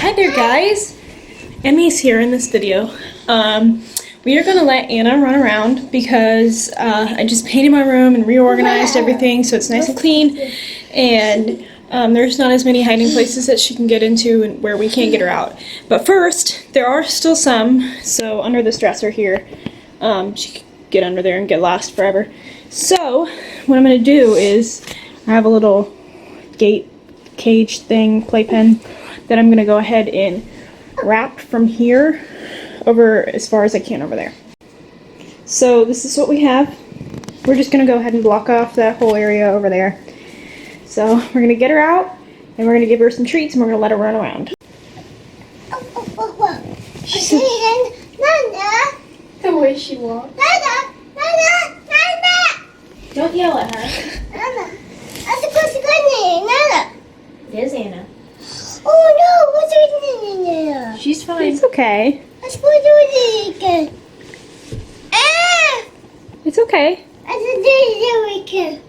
Hi there guys, Emmy's here in this video. We are going to let Anna run around because I just painted my room and reorganized everything so it's nice and clean, and there's not as many hiding places that she can get into and where we can't get her out. But first, there are still some, so under this dresser here, she can get under there and get lost forever. So what I'm going to do is I have a little gate cage thing, playpen, that I'm going to go ahead and wrap from here over as far as I can over there. So this is what we have. We're just going to go ahead and block off that whole area over there. So we're going to get her out and we're going to give her some treats and we're going to let her run around. The way she walks. Don't yell at her. It is Anna. Oh no, what's in there? She's fine. It's okay. Let's put it again. Ah! It's okay. I did it again.